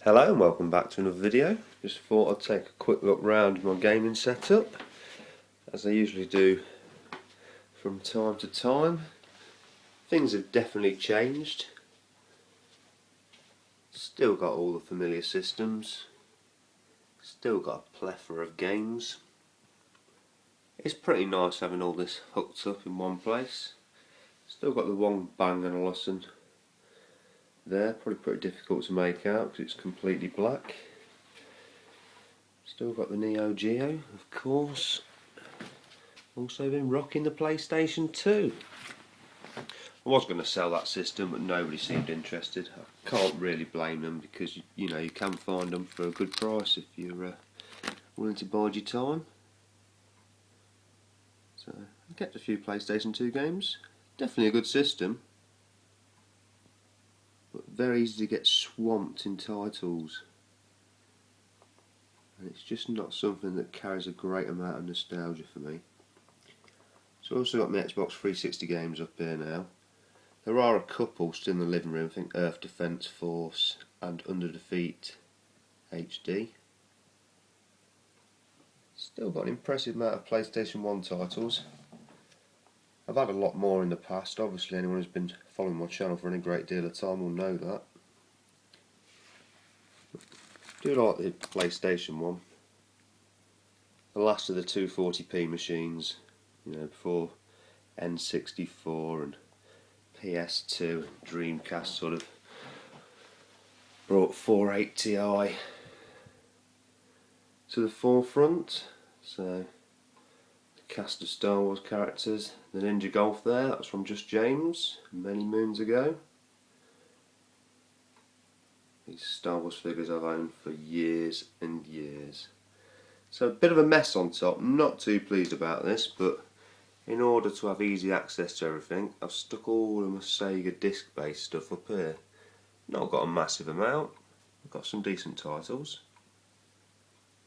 Hello and welcome back to another video. Just thought I'd take a quick look round my gaming setup, as I usually do from time to time. Things have definitely changed. Still got all the familiar systems. Still got a plethora of games. It's pretty nice having all this hooked up in one place. Still got the one Bang & Olufsen there, probably pretty difficult to make out because it's completely black. Still got the Neo Geo, of course. Also been rocking the PlayStation 2. I was going to sell that system, but nobody seemed interested. I can't really blame them because you know you can find them for a good price if you're willing to bide your time. So I kept a few PlayStation 2 games. Definitely a good system, but very easy to get swamped in titles. And it's just not something that carries a great amount of nostalgia for me. So I've also got my Xbox 360 games up here now. There are a couple still in the living room, I think Earth Defense Force and Under Defeat HD. Still got an impressive amount of PlayStation 1 titles. I've had a lot more in the past, obviously anyone who's been following my channel for any great deal of time will know that. I do like the PlayStation 1. The last of the 240p machines, you know, before N64 and PS2 and Dreamcast sort of brought 480 Ti to the forefront. So the cast of Star Wars characters, the Ninja Golf there, that was from Just James many moons ago. These Star Wars figures I've owned for years and years. So a bit of a mess on top, not too pleased about this, but in order to have easy access to everything, I've stuck all of my Sega disc-based stuff up here. Not got a massive amount, I've got some decent titles,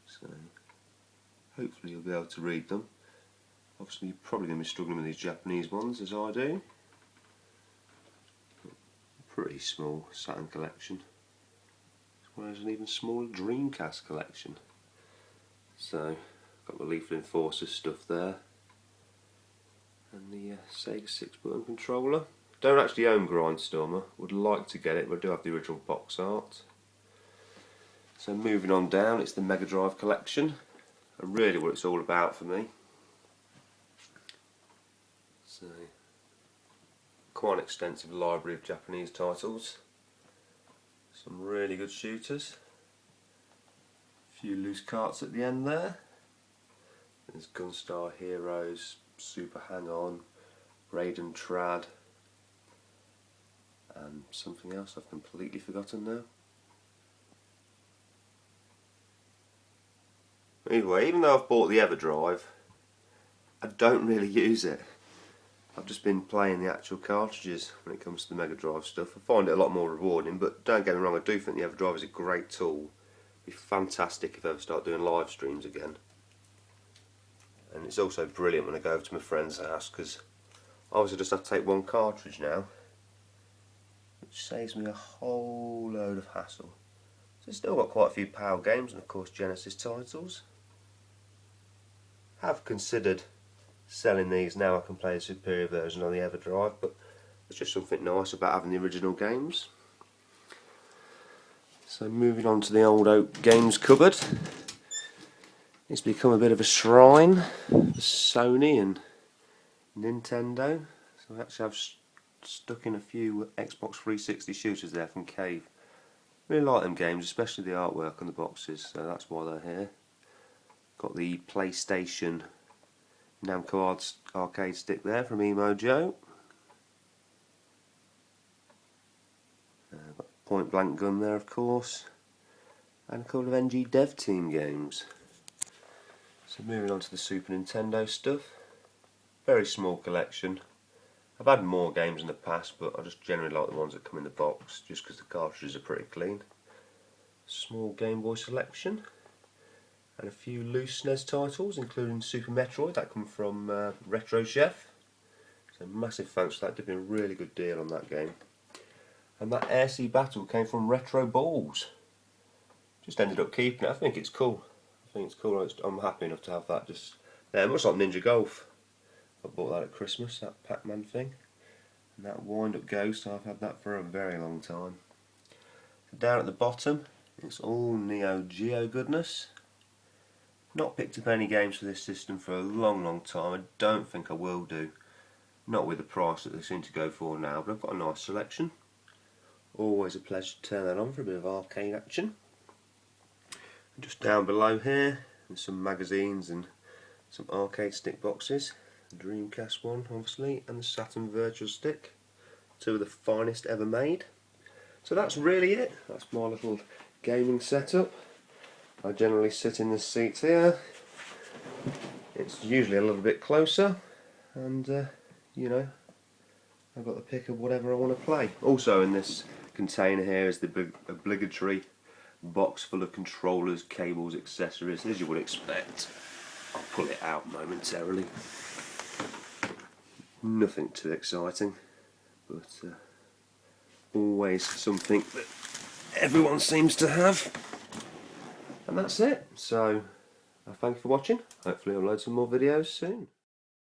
so hopefully you'll be able to read them. Obviously you're probably going to be struggling with these Japanese ones as I do. Pretty small Saturn collection, as well as an even smaller Dreamcast collection. So, got the Lethal Enforcer stuff there, and the Sega 6-button controller. Don't actually own Grindstormer, would like to get it, but I do have the original box art. So moving on down, it's the Mega Drive collection, and really what it's all about for me. So, quite an extensive library of Japanese titles, some really good shooters. Few loose carts at the end there. There's Gunstar Heroes, Super Hang-On, Raiden Trad, and something else I've completely forgotten now. Anyway, even though I've bought the EverDrive, I don't really use it. I've just been playing the actual cartridges when it comes to the Mega Drive stuff. I find it a lot more rewarding, but don't get me wrong, I do think the EverDrive is a great tool. Be fantastic if I ever start doing live streams again. And it's also brilliant when I go over to my friend's house, because obviously I just have to take one cartridge now, which saves me a whole load of hassle. So I've still got quite a few PAL games and of course Genesis titles. Have considered selling these now I can play a superior version on the EverDrive, but there's just something nice about having the original games. So moving on to the old oak games cupboard. It's become a bit of a shrine for Sony and Nintendo. So I actually have stuck in a few Xbox 360 shooters there from Cave. Really like them games, especially the artwork on the boxes, so that's why they're here. Got the PlayStation Namco arcade stick there from Emo Joe. Got Point Blank Gun there of course, and a couple of NG Dev Team games. So moving on to the Super Nintendo stuff. Very small collection. I've had more games in the past, but I just generally like the ones that come in the box, just because the cartridges are pretty clean. Small Game Boy selection, and a few loose SNES titles, including Super Metroid, that come from Retro Chef. So massive thanks for that, did me a really good deal on that game. And that Air Sea Battle came from Retro Balls. just ended up keeping it. I think it's cool. I'm happy enough to have that just there. Much like Ninja Golf. I bought that at Christmas, that Pac-Man thing. And that wind-up ghost, I've had that for a very long time. Down at the bottom, it's all Neo Geo goodness. Not picked up any games for this system for a long time. I don't think I will do. Not with the price that they seem to go for now, but I've got a nice selection. Always a pleasure to turn that on for a bit of arcade action. And just down below here, there's some magazines and some arcade stick boxes. The Dreamcast one, obviously, and the Saturn Virtual Stick. Two of the finest ever made. So that's really it. That's my little gaming setup. I generally sit in this seat here. It's usually a little bit closer, and you know, I've got the pick of whatever I want to play. Also in this container here is the obligatory box full of controllers, cables, accessories, as you would expect. I'll pull it out momentarily. Nothing too exciting, but always something that everyone seems to have. And that's it. So, thank you for watching. Hopefully I'll load some more videos soon.